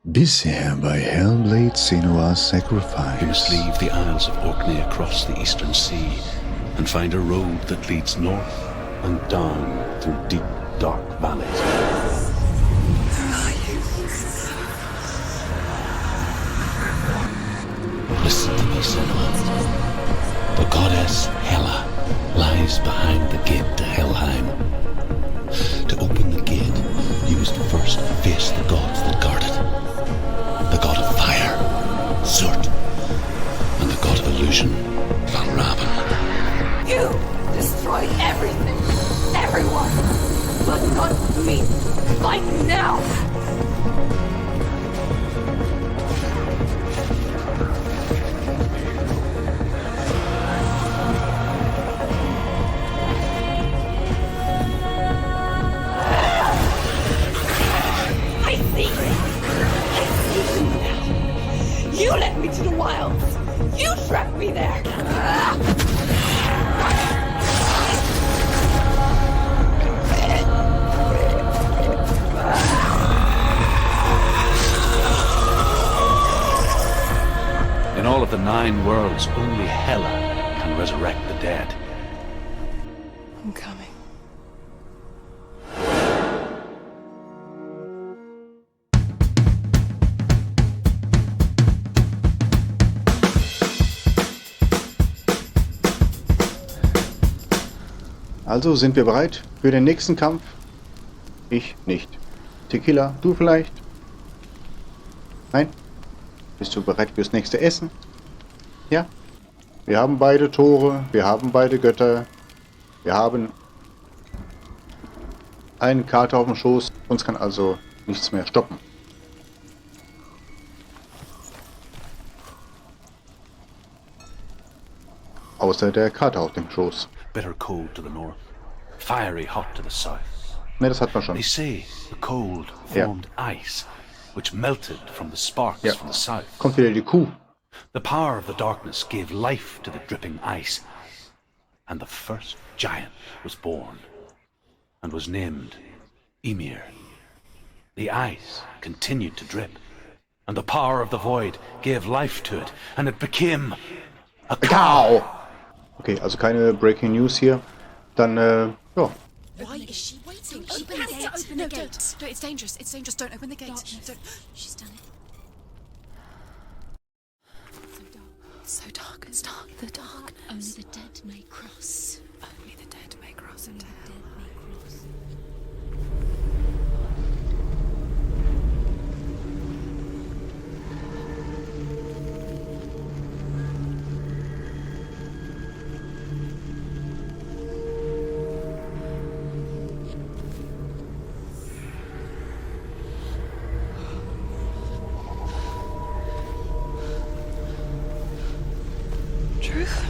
Bisher bei HELLBLADE SENUAS SACRIFICE. You must leave the Isles of Orkney across the eastern sea and find a road that leads north and down through deep, dark valleys. Who are you? Listen to me, Senua. The goddess Hela lies behind the gate to Helheim. To open the gate, you must first face the gods that guard it. The god of fire, Surt, and the god of illusion, Valravan. You destroyed everything, everyone, but not me. Fight now! I see you now. You led me to the wilds. You trapped me there. In all of the 9 worlds, only Hela can resurrect the dead. I'm coming. Also sind wir bereit für den nächsten Kampf? Ich nicht. Tequila, du vielleicht? Nein? Bist du bereit fürs nächste Essen? Ja? Wir haben beide Tore, wir haben beide Götter, wir haben einen Kater auf dem Schoß, uns kann also nichts mehr stoppen. Außer der Kater auf dem Schoß. Bitter cold to the north, fiery hot to the south. Ne, das hat man schon. They say the cold formed ice, which melted from the sparks from the south. Kommt wieder die Kuh. The power of the darkness gave life to the dripping ice, and the first giant was born, and was named Ymir. The ice continued to drip, and the power of the void gave life to it, and it became a cow. Okay, also keine Breaking News hier. Dann, ja. Why is she waiting? Open the gate. Open the gate. No, it's dangerous. It's dangerous. Don't open the gate. No, don't. She's done it. So dark. It's dark. The dark. Only the dead may cross. Only the dead may cross Only into the hell. dead may cross. Truth?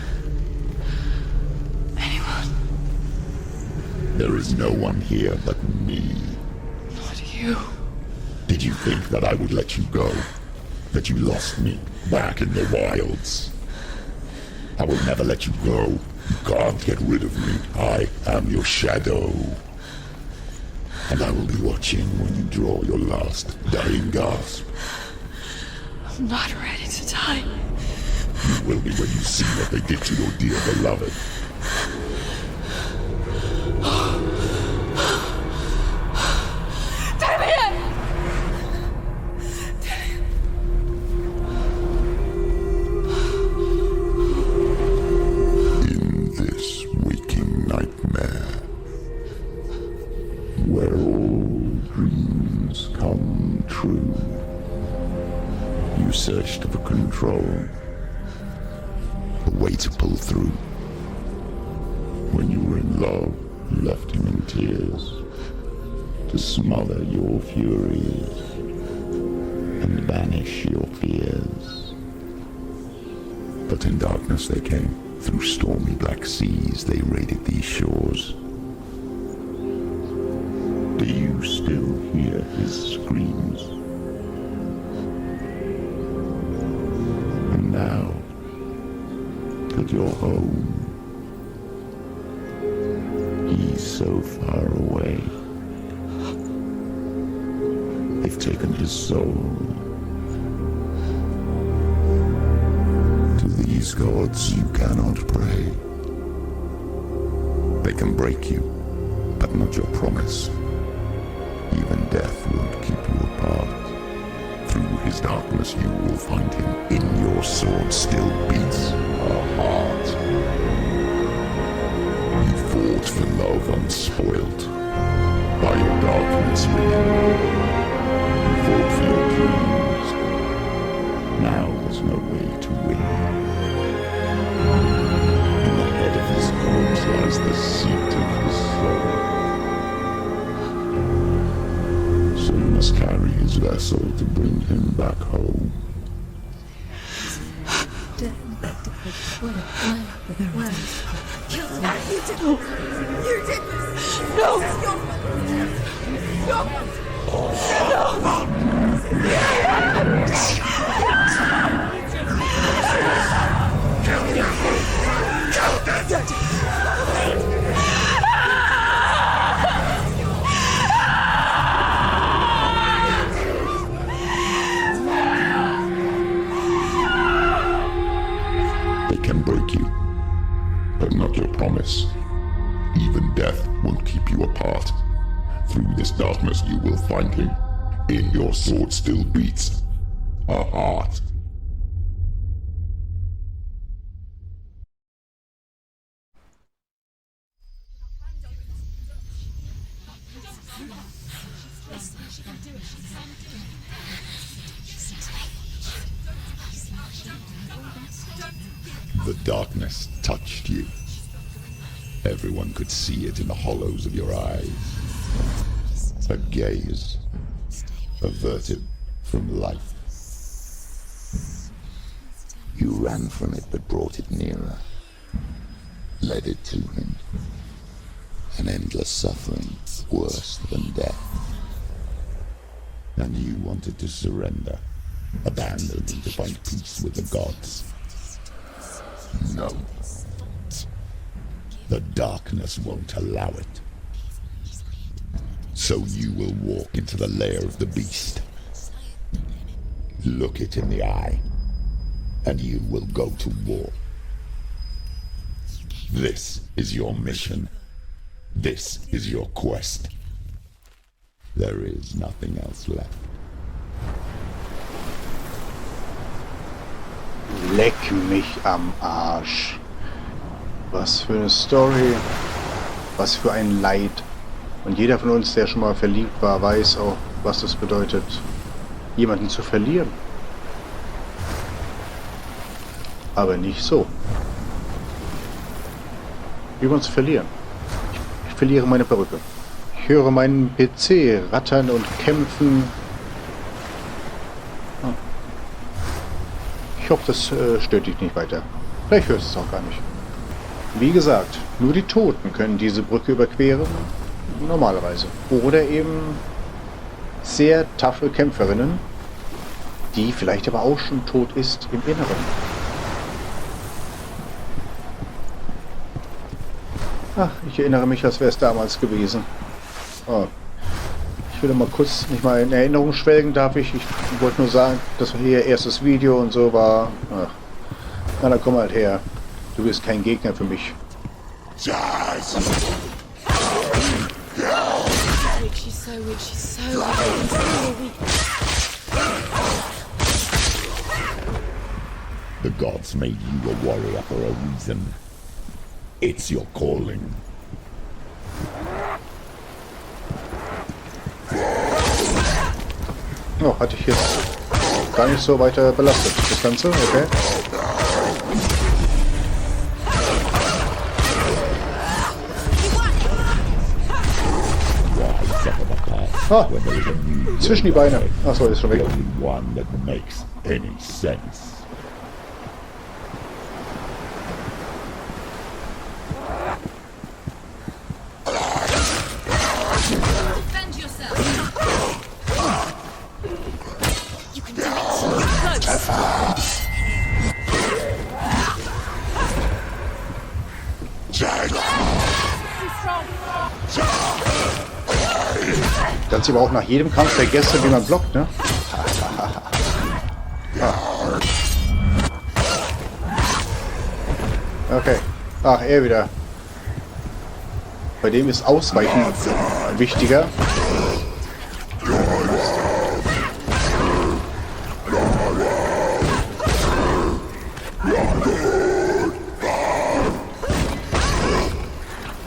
Anyone? There is no one here but me. Not you. Did you think that I would let you go? That you lost me back in the wilds? I will never let you go. You can't get rid of me. I am your shadow. And I will be watching when you draw your last dying gasp. I'm not ready to die. You will be when you see what they did to your dear beloved. In this waking nightmare, where all dreams come true, you searched for control, a way to pull through. When you were in love, you left him in tears, to smother your furies and banish your fears. But in darkness they came, through stormy black seas they raided these shores. Do you still hear his screams? And now that you're home, he's so far away. They've taken his soul these gods you cannot pray. They can break you, but not your promise. Even death won't keep you apart. Through his darkness you will find him. In your sword still beats a heart. You fought for love unspoilt by your darkness within. You fought for your dreams. Now there's no way to win. In the head of his corpse lies the seat of his soul. So you must carry his vessel to bring him back home. You did this! No! They can break you, but not your promise. Even death won't keep you apart. Through this darkness you will find him. In your sword still beats a heart. The darkness touched you. Everyone could see it in the hollows of your eyes. A gaze averted from life. You ran from it but brought it nearer. Led it to him. An endless suffering worse than death. And you wanted to surrender, abandon to find peace with the gods. No. The darkness won't allow it. So you will walk into the lair of the beast. Look it in the eye, and you will go to war. This is your mission. This is your quest. There is nothing else left. Leck mich am Arsch. Was für eine Story. Was für ein Leid. Und jeder von uns, der schon mal verliebt war, weiß auch, was das bedeutet, jemanden zu verlieren. Aber nicht so. Jemanden zu verlieren. Ich verliere meine Perücke. Ich höre meinen PC rattern und kämpfen. Ich hoffe, das stört dich nicht weiter. Vielleicht hörst du es auch gar nicht. Wie gesagt, nur die Toten können diese Brücke überqueren. Normalerweise. Oder eben sehr taffe Kämpferinnen, die vielleicht aber auch schon tot ist im Inneren. Ach, ich erinnere mich, als wäre es damals gewesen. Oh. Ich will mal kurz nicht mal in Erinnerung schwelgen, darf ich? Ich wollte nur sagen, dass hier erstes Video und so war. Ach. Na, dann komm halt her. Du bist kein Gegner für mich. She's so weak, she's so weak. The gods made you a warrior for a reason. It's your calling. Oh, hatte ich jetzt gar nicht so weiter belastet, das Ganze, okay. Ah, zwischen die Beine. Achso, ist schon weg. One that makes any sense. Defend yourself. You can do it. Kannst du aber auch nach jedem Kampf vergessen, wie man blockt, ne? Okay. Ach, er wieder. Bei dem ist Ausweichen wichtiger.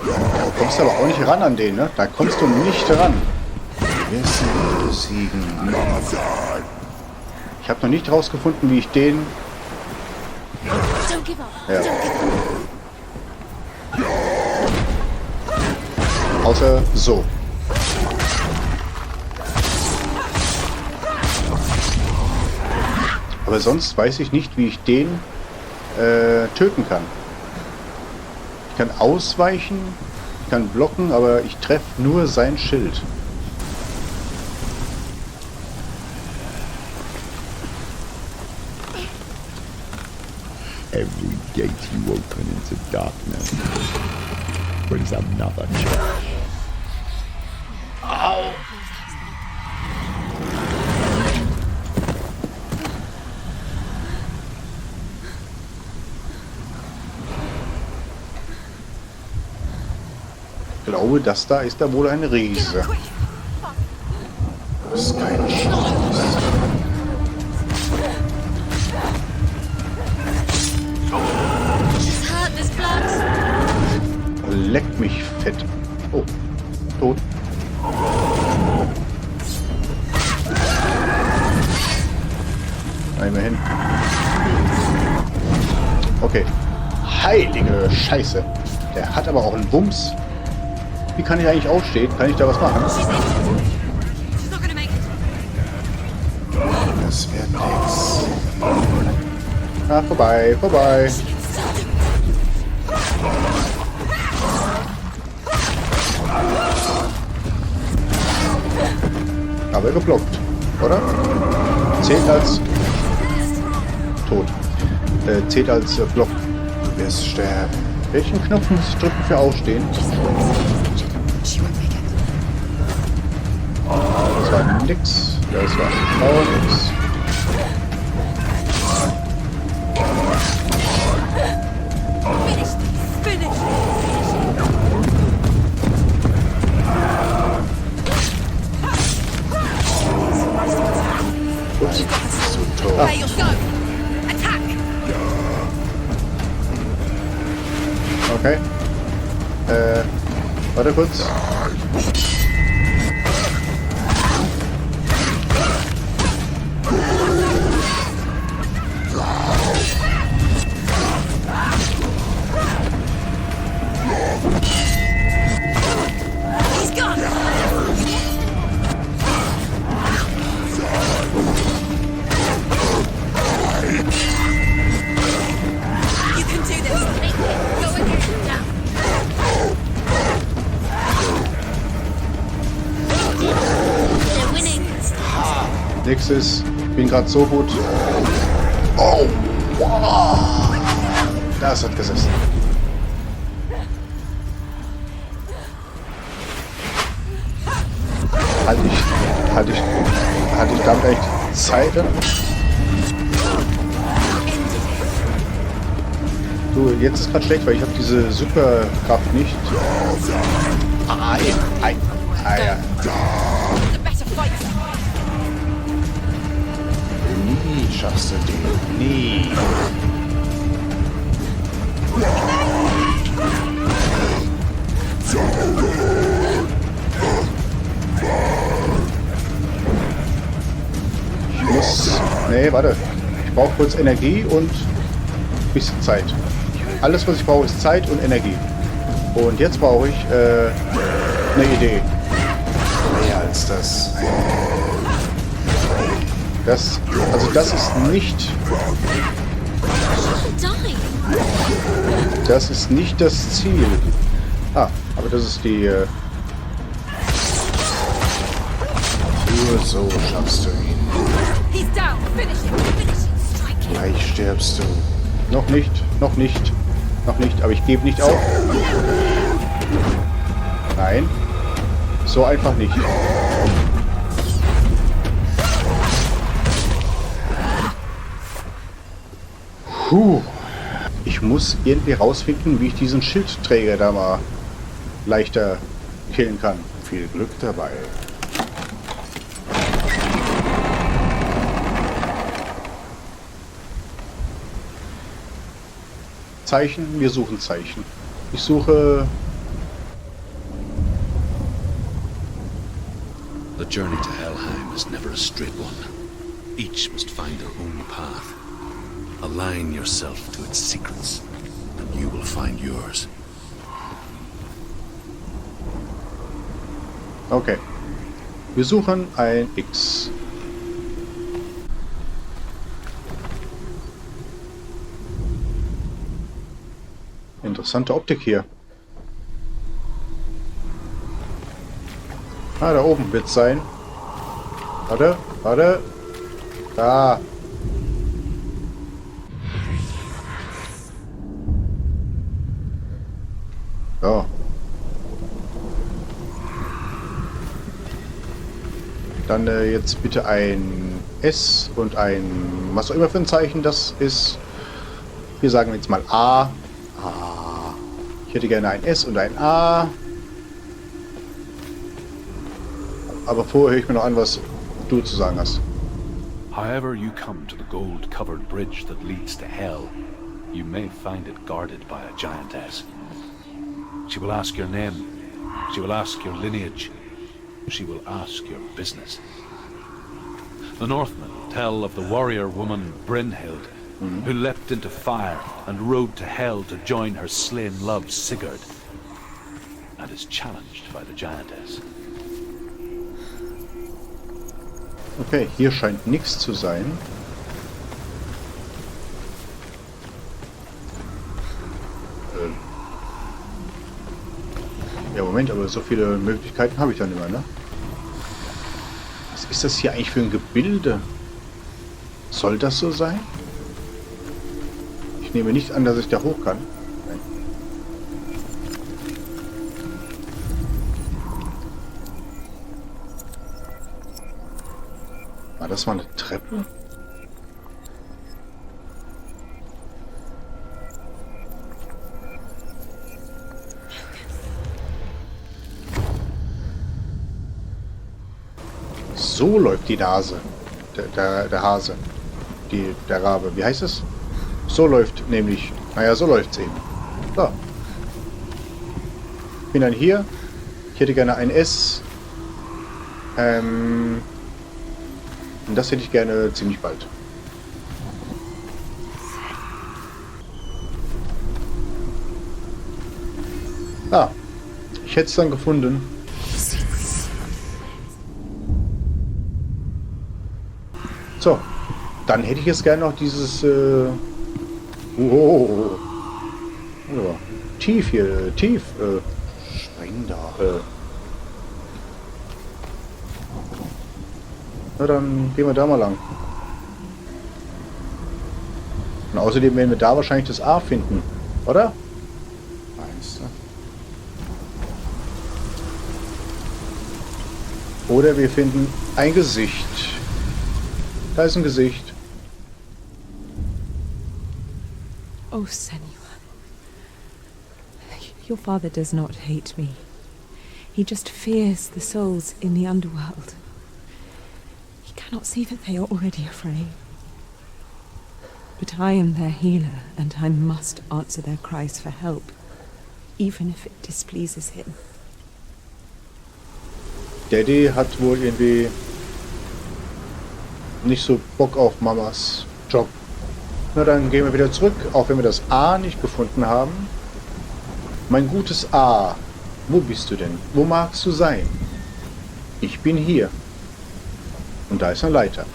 Da kommst du aber auch nicht ran an den, ne? Da kommst du nicht ran. Wissen, besiegen. Ich habe noch nicht rausgefunden, wie ich den... Don't give up. Ja. Don't give up. Außer so. Aber sonst weiß ich nicht, wie ich den töten kann. Ich kann ausweichen, ich kann blocken, aber ich treffe nur sein Schild. Every gate you open into darkness brings another church. Ich glaube, das da ist da wohl ein Riese. Das ist kein Schatz. She's hurt. There's blood. Leck mich fett. Oh, tot. Einmal hin. Okay. Heilige Scheiße. Der hat aber auch einen Bums. Wie kann ich eigentlich aufstehen? Kann ich da was machen? She's injured. She's not gonna make it. Das wird nix. Ah, vorbei, vorbei. Aber geblockt, oder? Zählt als tot. Zählt als Block. Du wirst sterben. Welchen Knopf muss ich drücken für Aufstehen? She won't make it. Das war nix. Das war auch nix. Finish this. Finish. Ups, zu tot. Hey, you'll go. Attack! Okay. Warte kurz. He's gone! You can do this! Go again! Now! They're winning! Nächstes. Ich bin gerade so gut. Oh! Wow. Das hat gesessen. Hatte ich damit echt Zeit? Du, jetzt ist gerade schlecht, weil ich habe diese Superkraft nicht. Ja. The better fight! Nie schaffst du den. Nie. Ich muss... Nee, warte. Ich brauche kurz Energie und ein bisschen Zeit. Alles, was ich brauche, ist Zeit und Energie. Und jetzt brauche ich eine Idee. Mehr als das. Das ist nicht... Das ist nicht das Ziel. Ah, aber das ist die... Nur so schaffst du ihn. He's down! Finish him! Finish him! Strike him! Gleich stirbst du. Noch nicht, noch nicht, noch nicht. Aber ich gebe nicht auf. Nein. So einfach nicht. Puh. Ich muss irgendwie rausfinden, wie ich diesen Schildträger da mal leichter killen kann. Viel Glück dabei. Zeichen, wir suchen Zeichen. Ich suche... The journey to Helheim is never a straight one. Each must find their own path. Align yourself to its secrets, and you will find yours. Okay. Wir suchen ein X. Interessante Optik hier. Ah, da oben wird es sein. Warte, warte. Da. So. Dann jetzt bitte ein S und ein, was auch immer für ein Zeichen das ist. Wir sagen jetzt mal A. A. Ich hätte gerne ein S und ein A. Aber vorher höre ich mir noch an, was du zu sagen hast. However you come to the gold-covered bridge that leads to hell, you may find it guarded by a giantess. She will ask your name. She will ask your lineage. She will ask your business. The Northmen tell of the warrior woman Brynhild, who leapt into fire and rode to hell to join her slain love Sigurd, and is challenged by the giantess. Okay, hier scheint nichts zu sein. Ja, Moment, aber so viele Möglichkeiten habe ich dann immer, ne? Was ist das hier eigentlich für ein Gebilde? Soll das so sein? Ich nehme nicht an, dass ich da hoch kann. Nein. War das mal eine Treppe? So läuft die Nase. Der Hase. Der Rabe. Wie heißt es? So läuft nämlich. Naja, so läuft es eben. So. Ich bin dann hier. Ich hätte gerne ein S. Und das hätte ich gerne ziemlich bald. Ah. Ich hätte es dann gefunden. So, dann hätte ich jetzt gerne noch dieses tief hier, tief springen da. Na, dann gehen wir da mal lang. Und außerdem werden wir da wahrscheinlich das A finden, oder? Meinst du? Oder wir finden ein Gesicht. Da ist ein Gesicht. Oh, Senua. Your father does not hate me. He just fears the souls in the underworld. He cannot see that they are already afraid. But I am their healer, and I must answer their cries for help, even if it displeases him. Daddy hat wohl irgendwie nicht so Bock auf Mamas Job. Na, dann gehen wir wieder zurück, auch wenn wir das A nicht gefunden haben. Mein gutes A, wo bist du denn? Wo magst du sein? Ich bin hier. Und da ist eine Leiter.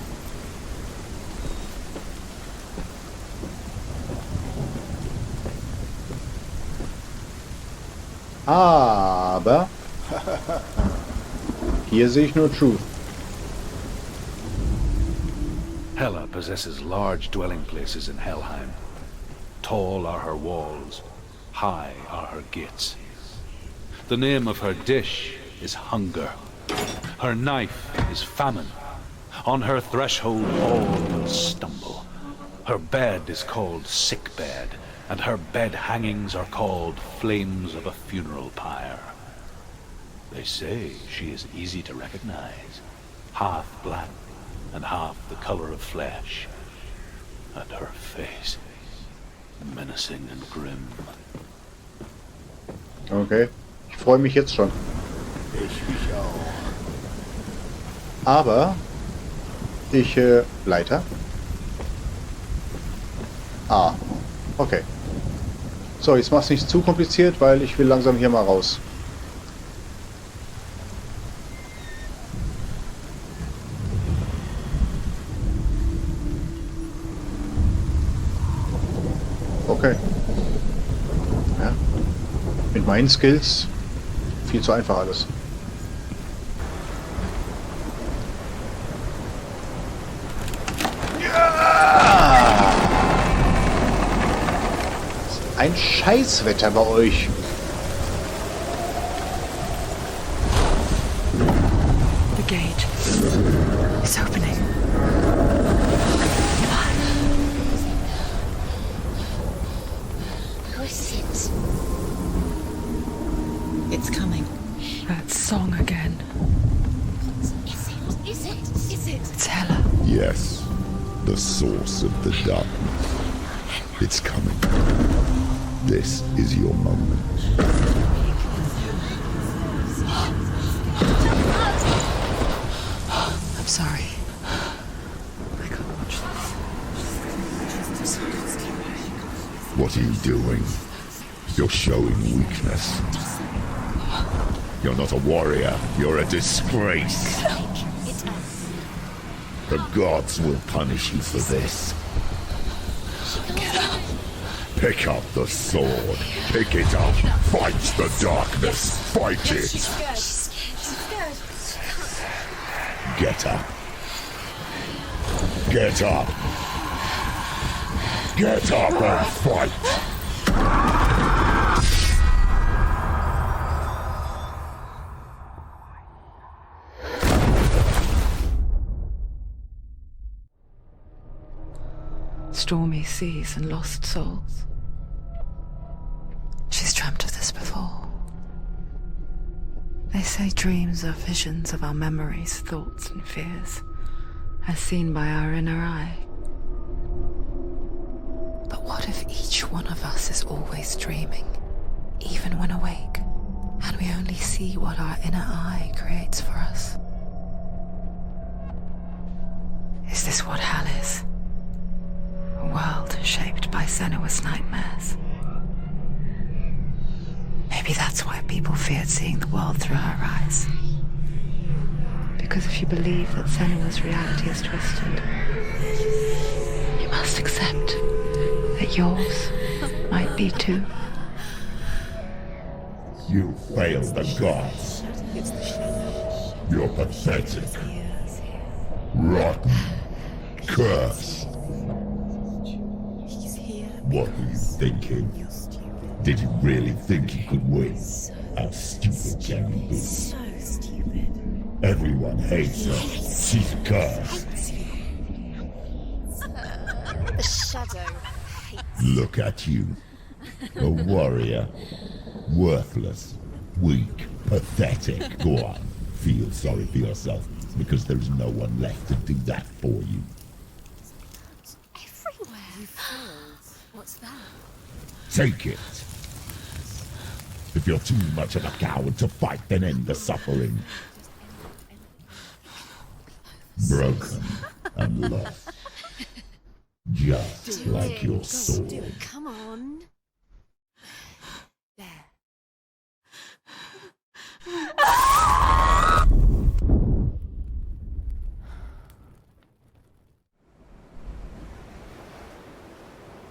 Aber hier sehe ich nur Truth. Hela possesses large dwelling places in Helheim. Tall are her walls, high are her gates. The name of her dish is hunger. Her knife is famine. On her threshold all will stumble. Her bed is called sick bed, and her bed hangings are called flames of a funeral pyre. They say she is easy to recognize, half black and half the color of flesh, and her face menacing and grim. Okay, ich freue mich jetzt schon. Ich mich auch. Aber ich weiter. Ah, okay. So, jetzt mach's nicht zu kompliziert, weil ich will langsam hier mal raus. Okay. Ja. Mit meinen Skills viel zu einfach alles. Ein Scheißwetter bei euch. The gate is opening. Who is it? It's coming. That song again. Is it? Is it? Is it? It's Hela. Yes, the source of the darkness. It's coming. This is your moment. I'm sorry. I can't watch this. What are you doing? You're showing weakness. You're not a warrior. You're a disgrace. The gods will punish you for this. Pick up the sword. Pick it up. Fight the darkness. Fight it. She's scared. She's scared. Get up. Get up. Get up and fight. Stormy seas and lost souls. She's dreamt of this before. They say dreams are visions of our memories, thoughts and fears, as seen by our inner eye. But what if each one of us is always dreaming, even when awake, and we only see what our inner eye creates for us? Is this what hell is? A world shaped by Senua's nightmares. Maybe that's why people feared seeing the world through her eyes. Because if you believe that Senua's reality is twisted, you must accept that yours might be too. You fail the gods. You're pathetic. Rotten. Cursed. What were you thinking? Did you really think you could win? How stupid can you be? So stupid. Everyone hates her. She's cursed. The shadow hates. Look at you. A warrior. Worthless. Weak. Pathetic. Go on. Feel sorry for yourself, because there is no one left to do that for you. What's that? Take it. If you're too much of a coward to fight, then end the suffering. Broken and lost. Just like your sword. Come on. There.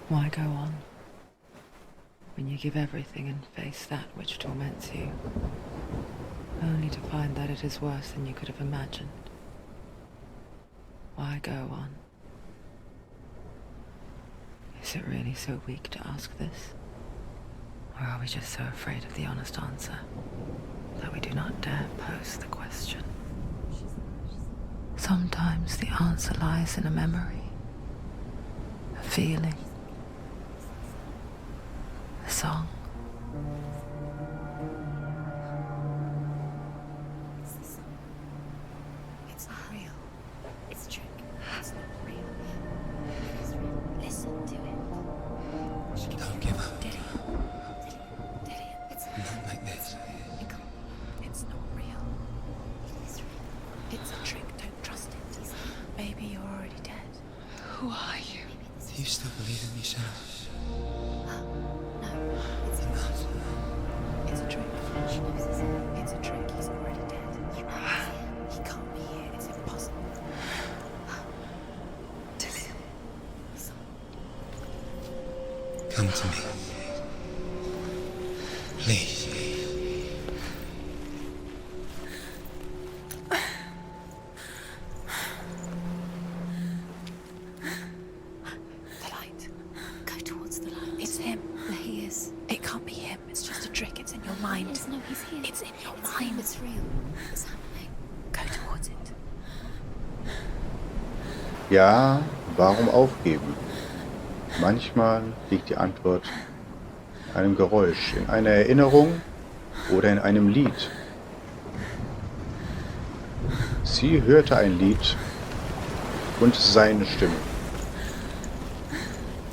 Why go on, when you give everything and face that which torments you, only to find that it is worse than you could have imagined? Why go on? Is it really so weak to ask this? Or are we just so afraid of the honest answer that we do not dare pose the question? Sometimes the answer lies in a memory, a feeling, Who are you? Do you still believe in me, Shannon? No, it's not. It's a trick. She knows this. It's a trick. He's already dead. He knows. He can't be here. It's impossible. Dillion. Come to me. Please. The light. Go towards the light. It's him. There he is. It can't be him. It's just a trick. It's in your mind. Yes, no, he's here. It's in your mind. It's real. It's happening. Go towards it. Ja, warum aufgeben? Manchmal liegt die Antwort in einem Geräusch, in einer Erinnerung oder in einem Lied. Sie hörte ein Lied und seine Stimme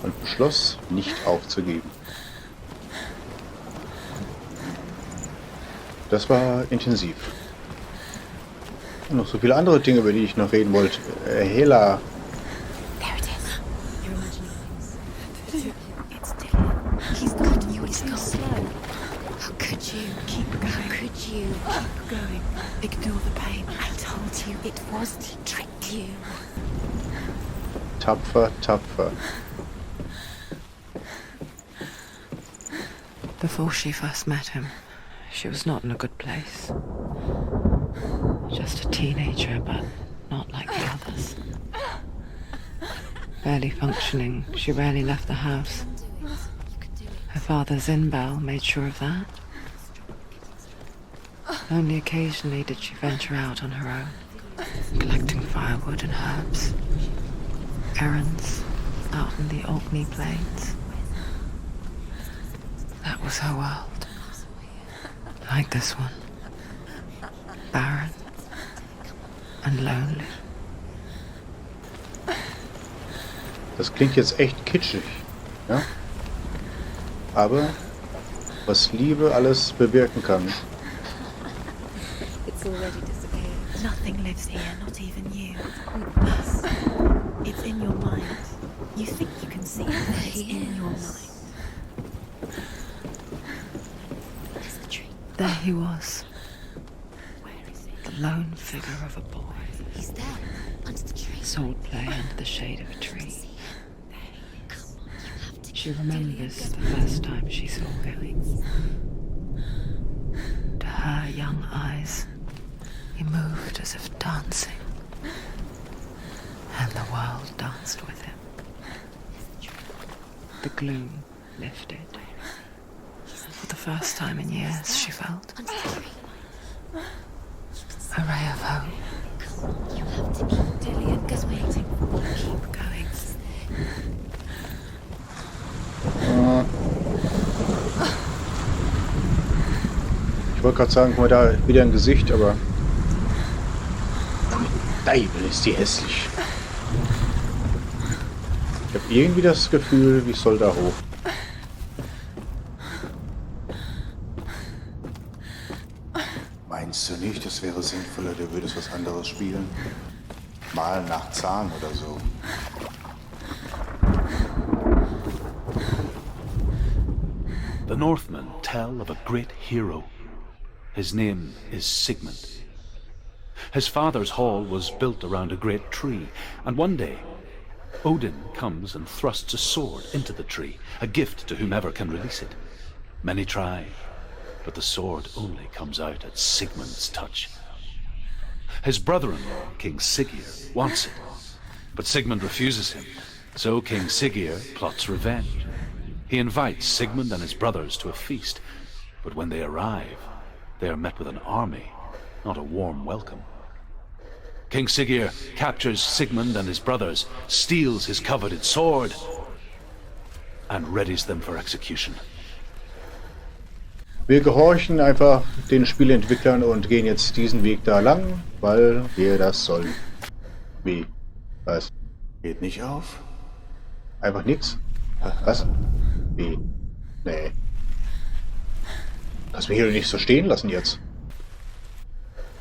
und beschloss, nicht aufzugeben. Das war intensiv. Und noch so viele andere Dinge, über die ich noch reden wollte. Hela. There it is. You're imagining things. It's Dillion. He's got you. He's gone. Slow. How could you? Keep going. How could you? Keep going. Ignore the pain. I told you it was to trick you. Tapfer, tapfer. Before she first met him, she was not in a good place. Just a teenager, but not like the others. Barely functioning, she rarely left the house. Her father, Zinbal, made sure of that. Only occasionally did she venture out on her own, collecting firewood and herbs. Errands out in the Orkney Plains. That was her world. Like this one. Barren and lonely. Das klingt jetzt echt kitschig, ja? Aber was Liebe alles bewirken kann. It's already disappeared. Nothing lives here, not even you. Us. It's in your mind. You think you can see it, but it's in your mind. There he was, Where is it? the lone figure of a boy. He's there, under the tree. Sword play under the shade of a tree. Come on, you have to. She remembers the first time she saw him. To her young eyes, he moved as if dancing, and the world danced with him. The gloom lifted. For the first time in years, she felt Under the tree. a ray of hope. Come on, you have to be. Dillion is waiting. Keep going. Ich wollte gerade sagen, guck mal, da wieder ein Gesicht, aber... Teufel ist die hässlich. Ich habe irgendwie das Gefühl, ich soll da hoch. Meinst du nicht, es wäre sinnvoller, du würdest was anderes spielen? Mal nach Zahn oder so. The Northmen tell of a great hero. His name is Sigmund. His father's hall was built around a great tree, and one day Odin comes and thrusts a sword into the tree, a gift to whomever can release it. Many try, but the sword only comes out at Sigmund's touch. His brother-in-law, King Siggeir, wants it, but Sigmund refuses him, so King Siggeir plots revenge. He invites Sigmund and his brothers to a feast, but when they arrive, they are met with an army, not a warm welcome. King Siggeir captures Sigmund and his brothers, steals his coveted sword, and readies them for execution. Wir gehorchen einfach den Spieleentwicklern und gehen jetzt diesen Weg da lang, weil wir das sollen. Wie? Was? Geht nicht auf? Einfach nix? Was? Wie? Nee. Lass mich hier nicht so stehen lassen jetzt.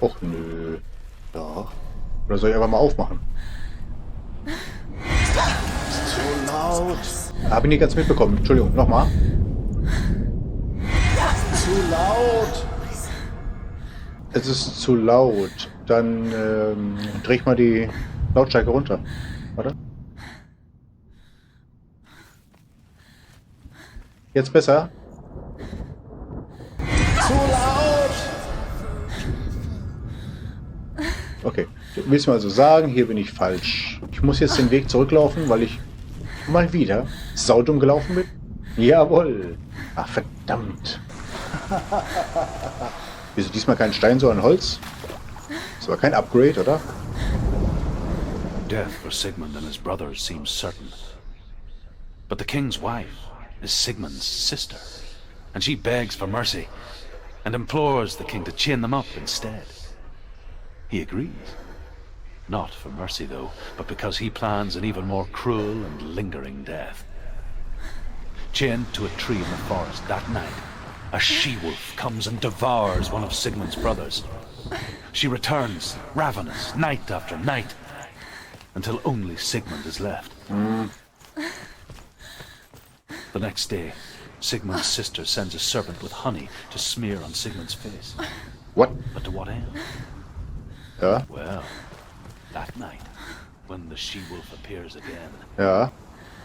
Och nö. Doch. Oder soll ich einfach mal aufmachen? laut. Habe ich nicht ganz mitbekommen. Entschuldigung, nochmal. Zu laut. Es ist zu laut. Dann dreh ich mal die Lautstärke runter. Warte. Jetzt besser? Zu laut! Okay, du willst mal so sagen, hier bin ich falsch. Ich muss jetzt den Weg zurücklaufen, weil ich mal wieder saudumm gelaufen bin? Jawohl! Ach, verdammt! Wieso diesmal kein Stein, sondern Holz? Das war kein Upgrade, oder? Death for Sigmund and his brothers seems certain. But the king's wife is Sigmund's sister, and she begs for mercy and implores the king to chain them up instead. He agrees. Not for mercy, though, but because he plans an even more cruel and lingering death. Chained to a tree in the forest that night, a she-wolf comes and devours one of Sigmund's brothers. She returns, ravenous, night after night, until only Sigmund is left. The next day, Sigmund's sister sends a serpent with honey to smear on Sigmund's face. What? But to what end? Ja. Well, that night, when the she-wolf appears again, Ja.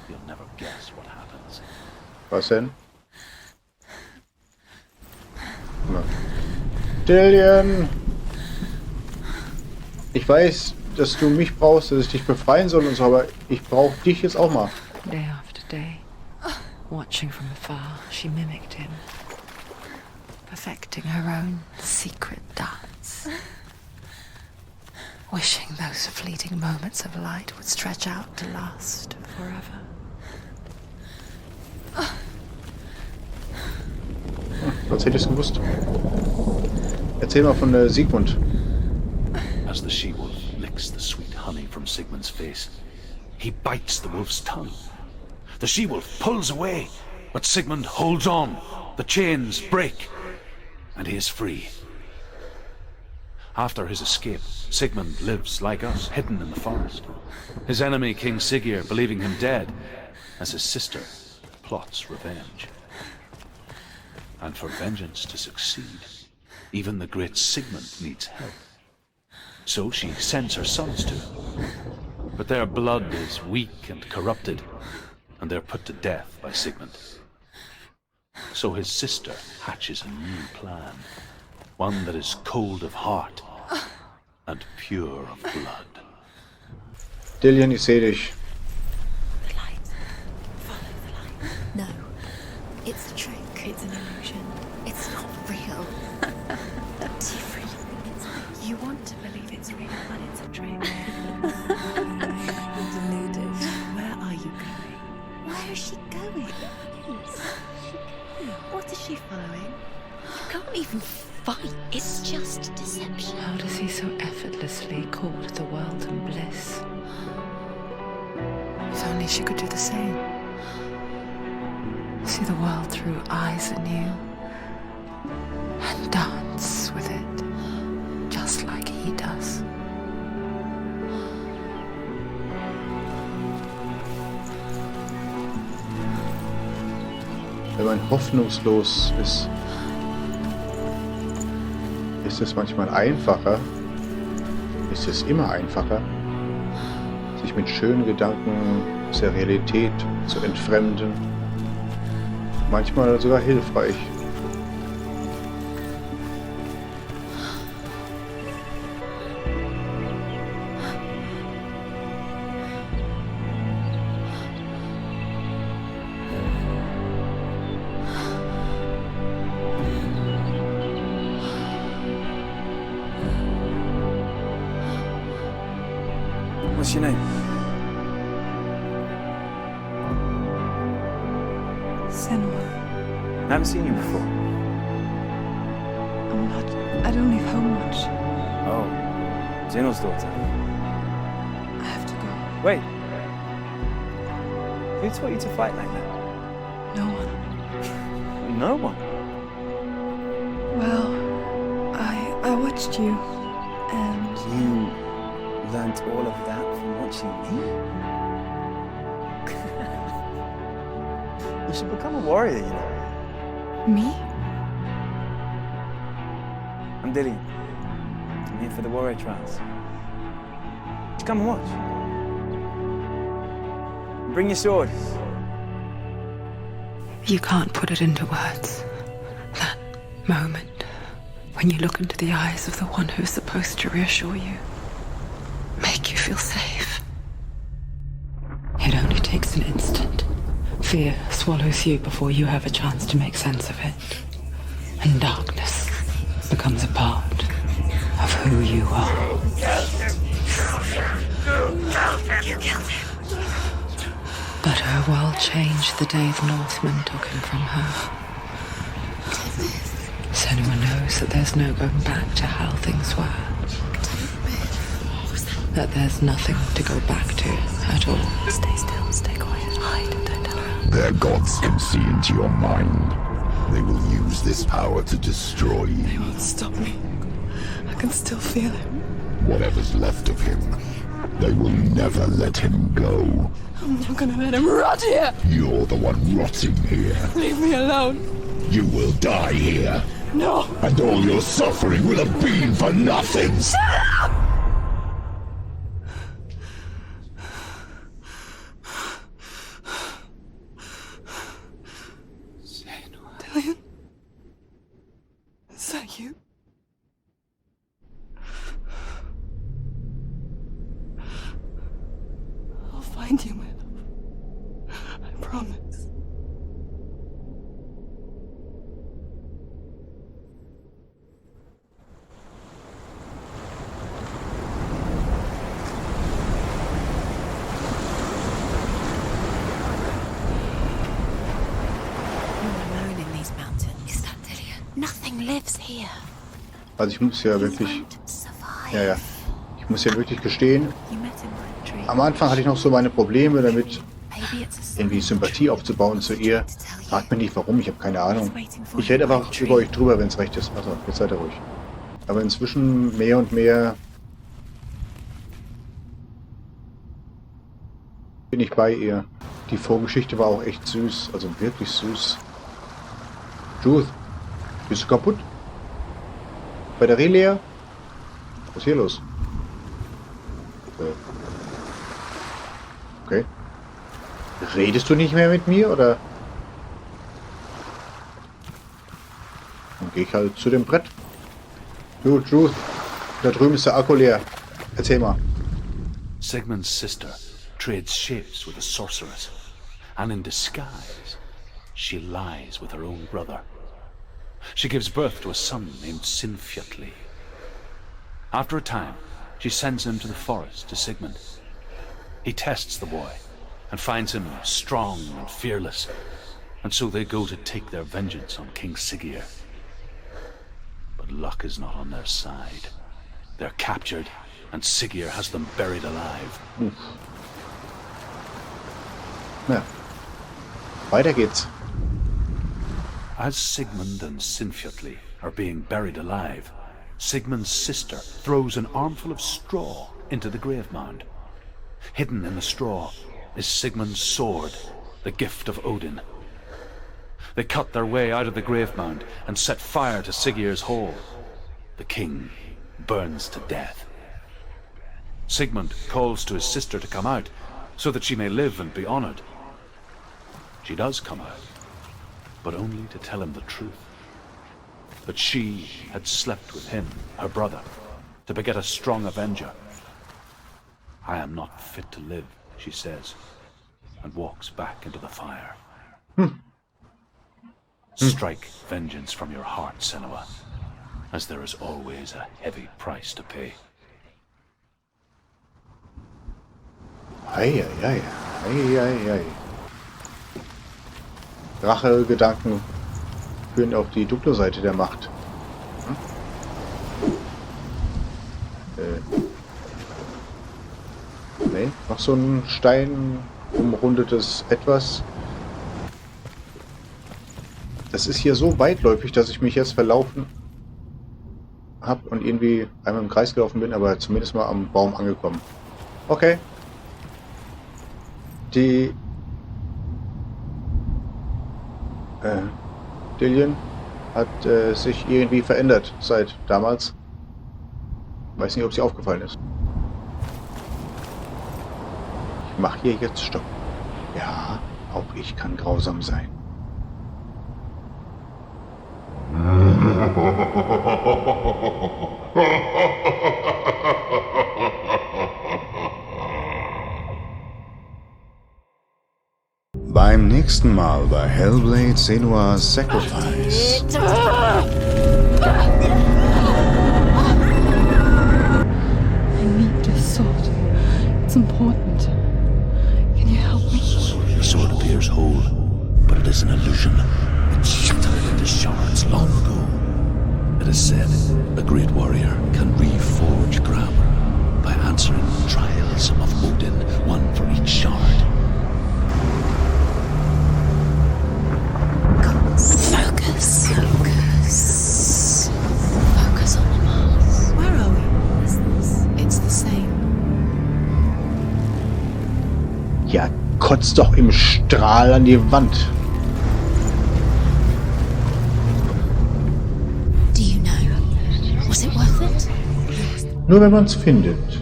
you'll never guess what happens. Was denn? Na. Dillion! Ich weiß, dass du mich brauchst, dass ich dich befreien soll und so, aber ich brauche dich jetzt auch mal. Day after day, watching from afar, she mimicked him, perfecting her own secret dance, wishing those fleeting moments of light would stretch out to last forever. Was hätte ich es gewusst? Erzähl mal von Sigmund. As the she-wolf licks the sweet honey from Sigmund's face, he bites the wolf's tongue. The she-wolf pulls away, but Sigmund holds on. The chains break, and he is free. After his escape, Sigmund lives like us, hidden in the forest. His enemy, King Siggeir, believing him dead, as his sister plots revenge. And for vengeance to succeed, even the great Sigmund needs help. So she sends her sons to him. But their blood is weak and corrupted, and they're put to death by Sigmund. So his sister hatches a new plan, one that is cold of heart and pure of blood. Dillion, ich sehe dich. The light. Follow the light. No. It's a trick. It's an illusion. It's not real. Do you really think it's real? You want to believe it's real, but it's a trick. You're deluded. Where are you going? Where is she going? What is she following? You can't even fight. It's just deception. How does he so effortlessly court the world and bliss? If only she could do the same. See the world through eyes anew and dance with it, just like he does. Wenn man hoffnungslos ist, ist es manchmal einfacher, ist es immer einfacher, sich mit schönen Gedanken aus der Realität zu entfremden. Manchmal sogar hilfreich. What's your name? Senua. I haven't seen you before. I don't leave home much. Oh, Zeno's daughter. I have to go. Wait. Who taught you to fight like that? No one. No one? Well, I watched you, and You learnt all of that from watching me? You should become a warrior, you know. Me? I'm Dillion. I'm here for the warrior trials. Just come and watch. Bring your sword. You can't put it into words. That moment when you look into the eyes of the one who's supposed to reassure you, make you feel safe. It only takes an instant. Fear swallows you before you have a chance to make sense of it. And darkness becomes a part of who you are. You killed him. But her world changed the day the Northmen took him from her. Senua knows that there's no going back to how things were. That there's nothing to go back to at all. Stay still, stay quiet, hide, don't tell her. Their gods can see into your mind. They will use this power to destroy you. They won't stop me. I can still feel him. Whatever's left of him, they will never let him go. I'm not gonna let him rot here. You're the one rotting here. Leave me alone. You will die here. No. And all your suffering will have been for nothing. Shut up! Dillion? Is that you? I'll find you, my love. I promise. Lives here. Also ich muss ja wirklich... Ja. Ich muss ja wirklich gestehen, am Anfang hatte ich noch so meine Probleme damit, irgendwie Sympathie aufzubauen zu ihr. Fragt mich nicht warum, ich habe keine Ahnung. Ich rede einfach über euch drüber, wenn es recht ist. Also, jetzt seid ihr ruhig. Aber inzwischen mehr und mehr bin ich bei ihr. Die Vorgeschichte war auch echt süß, also wirklich süß. Juth, bist du kaputt? Batterie leer? Was ist hier los? Okay. Redest du nicht mehr mit mir, oder? Dann gehe ich halt zu dem Brett. Du, Juth, da drüben ist der Akku leer. Erzähl mal. Sigmund's sister trades shapes with a sorceress, and in disguise, she lies with her own brother. She gives birth to a son named Sinfjotli. After a time, she sends him to the forest to Sigmund. He tests the boy and finds him strong and fearless, and so they go to take their vengeance on King Siggeir. But luck is not on their side. They're captured, and Siggeir has them buried alive. Ja. Weiter geht's. As Sigmund and Sinfjotli are being buried alive, Sigmund's sister throws an armful of straw into the grave mound. Hidden in the straw is Sigmund's sword, the gift of Odin. They cut their way out of the grave mound and set fire to Siggeir's hall. The king burns to death. Sigmund calls to his sister to come out so that she may live and be honored. She does come out, but only to tell him the truth. That she had slept with him, her brother, to beget a strong avenger. I am not fit to live, she says, and walks back into the fire. Strike vengeance from your heart, Senua, as there is always a heavy price to pay. Ei. Rachegedanken führen auf die dunkle Seite der Macht. Nee, noch so ein Stein umrundetes Etwas. Das ist hier so weitläufig, dass ich mich jetzt verlaufen habe und irgendwie einmal im Kreis gelaufen bin, aber zumindest mal am Baum angekommen. Okay. Die Dillion hat sich irgendwie verändert seit damals. Weiß nicht, ob sie aufgefallen ist. Ich mache hier jetzt Stopp. Ja, auch ich kann grausam sein. Beim nächsten Mal bei Hellblade Senuas Sacrifice. I need this sword. It's important. Can you help me? The sword appears whole, but it is an illusion. It shattered into shards long ago. It is said a great warrior can reforge grammar by answering trials of Odin, one for each shard. Focus. Focus. Focus on the Mars. Where are we? It's the same. Ja, kotzt doch im Strahl an die Wand. Do you know? Was it worth it? Nur wenn man es findet,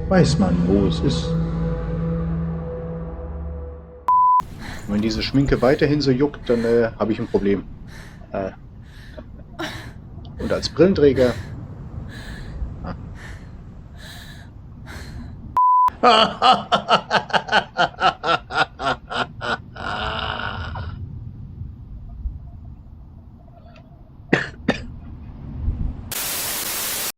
weiß man, wo es ist. Wenn diese Schminke weiterhin so juckt, dann habe ich ein Problem. Und als Brillenträger... Ah.